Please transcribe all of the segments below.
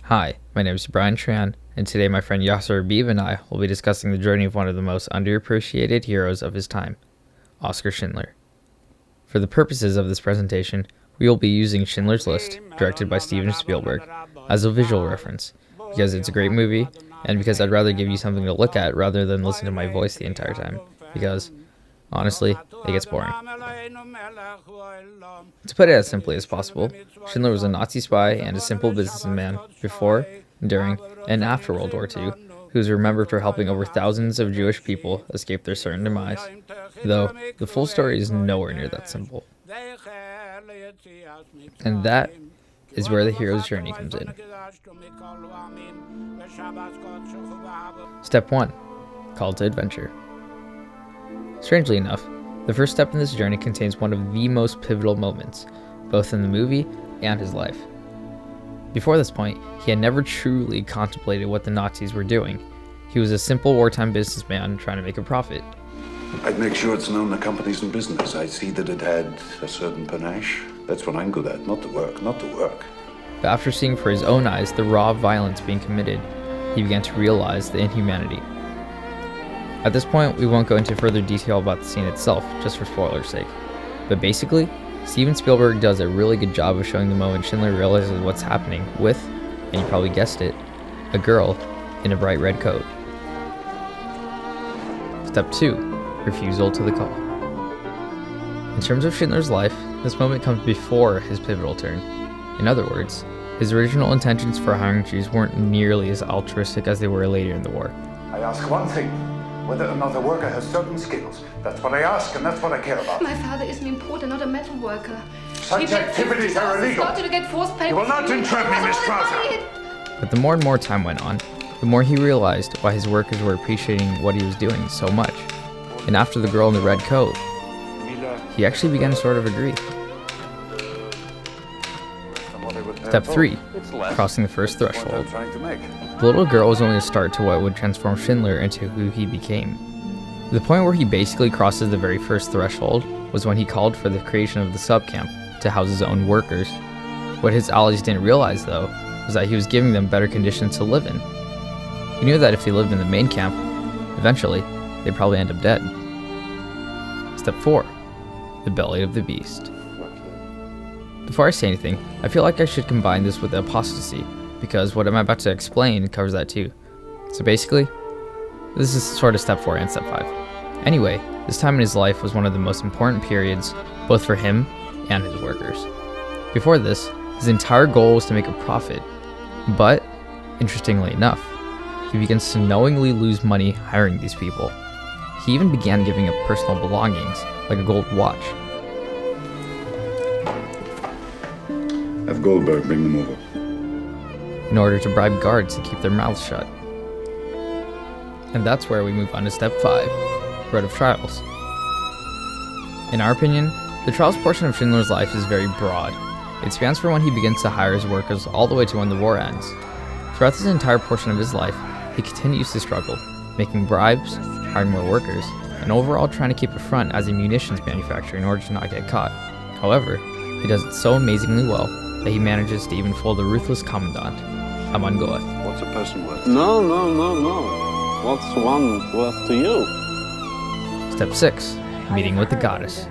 Hi, my name is Brian Tran, and today my friend Yasser Habib and I will be discussing the journey of one of the most underappreciated heroes of his time, Oskar Schindler. For the purposes of this presentation, we will be using Schindler's List, directed by Steven Spielberg, as a visual reference, because it's a great movie, and because I'd rather give you something to look at rather than listen to my voice the entire time, because, honestly, it gets boring. To put it as simply as possible, Schindler was a Nazi spy and a simple businessman before, during, and after World War II, who is remembered for helping over thousands of Jewish people escape their certain demise, though the full story is nowhere near that simple. And that is where the hero's journey comes in. Step 1. Call to Adventure. Strangely enough, the first step in this journey contains one of the most pivotal moments, both in the movie and his life. Before this point, he had never truly contemplated what the Nazis were doing. He was a simple wartime businessman trying to make a profit. I'd make sure it's known the company's in business. I'd see that it had a certain panache. That's what I'm good at, not the work. But after seeing for his own eyes the raw violence being committed, he began to realize the inhumanity. At this point, we won't go into further detail about the scene itself, just for spoilers' sake. But basically, Steven Spielberg does a really good job of showing the moment Schindler realizes what's happening with, and you probably guessed it, a girl in a bright red coat. Step 2. Refusal to the call. In terms of Schindler's life, this moment comes before his pivotal turn. In other words, his original intentions for hiring Jews weren't nearly as altruistic as they were later in the war. I ask one thing, whether or not the worker has certain skills. That's what I ask, and that's what I care about. My father is an importer, not a metal worker. Such activities are illegal. You will not entrap me, Miss Strasser. But the more and more time went on, the more he realized why his workers were appreciating what he was doing so much. And after the girl in the red coat, he actually began to sort of agree. Step 3. Crossing the first threshold. The little girl was only a start to what would transform Schindler into who he became. The point where he basically crosses the very first threshold was when he called for the creation of the subcamp to house his own workers. What his allies didn't realize, though, was that he was giving them better conditions to live in. He knew that if they lived in the main camp, eventually, they'd probably end up dead. Step 4. The belly of the beast. Before I say anything, I feel like I should combine this with the apostasy, because what I'm about to explain covers that too. So basically, this is sort of step 4 and step 5. Anyway, this time in his life was one of the most important periods, both for him and his workers. Before this, his entire goal was to make a profit, but, interestingly enough, he begins to knowingly lose money hiring these people. He even began giving up personal belongings, like a gold watch. Have Goldberg bring them over. In order to bribe guards to keep their mouths shut. And that's where we move on to step 5, Road of Trials. In our opinion, the trials portion of Schindler's life is very broad. It spans from when he begins to hire his workers all the way to when the war ends. Throughout this entire portion of his life, he continues to struggle, making bribes, hiring more workers, and overall trying to keep a front as a munitions manufacturer in order to not get caught. However, he does it so amazingly well that he manages to even fool the ruthless commandant, Haman Goeth. What's a person worth? No. What's one worth to you? Step 6. Meeting with the goddess.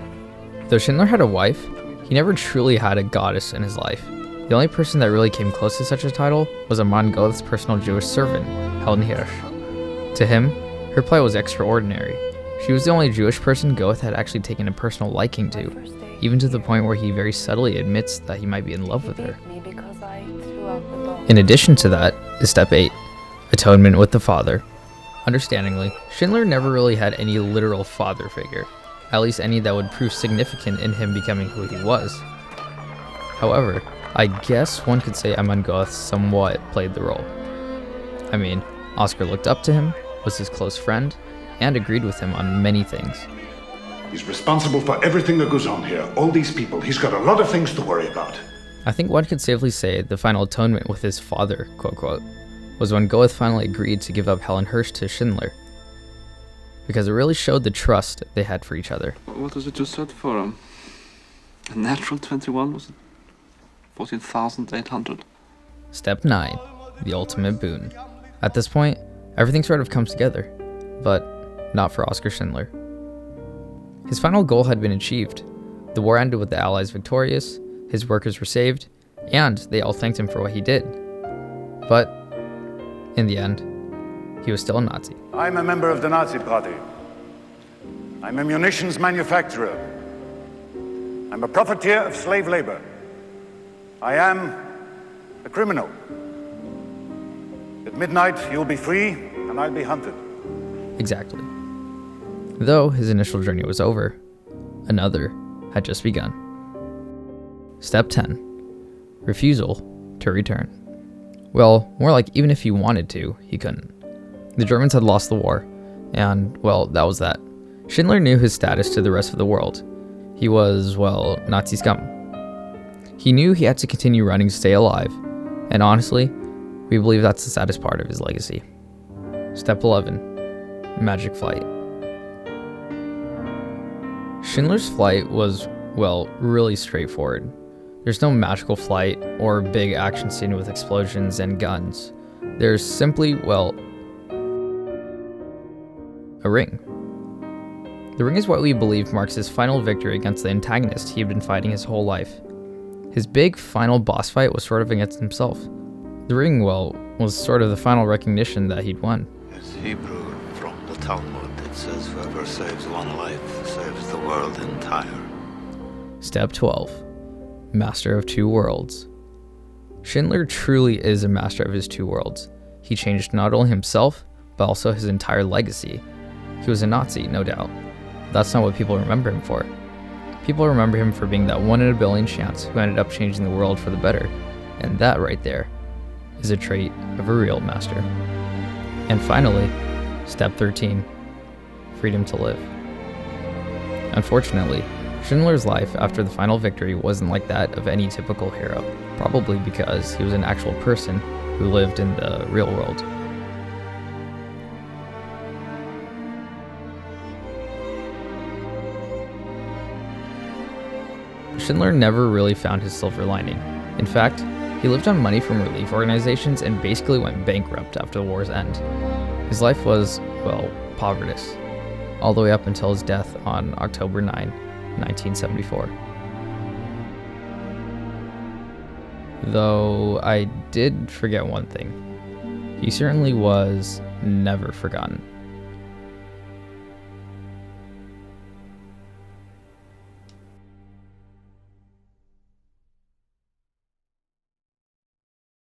Though Schindler had a wife, he never truly had a goddess in his life. The only person that really came close to such a title was Haman Goeth's personal Jewish servant, Helen Hirsch. To him, her plight was extraordinary. She was the only Jewish person Goeth had actually taken a personal liking to, even to the point where he very subtly admits that he might be in love with her. In addition to that is step 8, atonement with the father. Understandingly, Schindler never really had any literal father figure, at least any that would prove significant in him becoming who he was. However, I guess one could say Haman Goeth somewhat played the role. I mean, Oskar looked up to him, was his close friend, and agreed with him on many things. He's responsible for everything that goes on here. All these people. He's got a lot of things to worry about. I think one could safely say the final atonement with his father, quote-quote, was when Goeth finally agreed to give up Helen Hirsch to Schindler, because it really showed the trust they had for each other. What was it you said for him? A natural 21 was 14,800. Step 9. the ultimate boon. At this point, everything sort of comes together, but not for Oskar Schindler. His final goal had been achieved. The war ended with the Allies victorious, his workers were saved, and they all thanked him for what he did. But, in the end, he was still a Nazi. I'm a member of the Nazi Party. I'm a munitions manufacturer. I'm a profiteer of slave labor. I am a criminal. At midnight, you'll be free, and I'll be hunted. Exactly. Though his initial journey was over, another had just begun. Step 10. Refusal to return. Well, more like even if he wanted to, he couldn't. The Germans had lost the war, and, well, that was that. Schindler knew his status to the rest of the world. He was, well, Nazi scum. He knew he had to continue running to stay alive, and honestly, we believe that's the saddest part of his legacy. Step 11. Magic flight. Schindler's flight was, well, really straightforward. There's no magical flight or big action scene with explosions and guns. There's simply, well, a ring. The ring is what we believe marks his final victory against the antagonist he had been fighting his whole life. His big final boss fight was sort of against himself. The ring, well, was sort of the final recognition that he'd won. It's Hebrew from the Talmud. It says whoever saves one life saves the world entire. Step 12. Master of Two Worlds. Schindler truly is a master of his two worlds. He changed not only himself, but also his entire legacy. He was a Nazi, no doubt. That's not what people remember him for. People remember him for being that 1 in a billion chance who ended up changing the world for the better. And that right there is a trait of a real master. And finally, step 13. Freedom to live. Unfortunately, Schindler's life after the final victory wasn't like that of any typical hero, probably because he was an actual person who lived in the real world. Schindler never really found his silver lining. In fact, he lived on money from relief organizations and basically went bankrupt after the war's end. His life was, well, povertous, all the way up until his death on October 9, 1974. Though I did forget one thing. He certainly was never forgotten.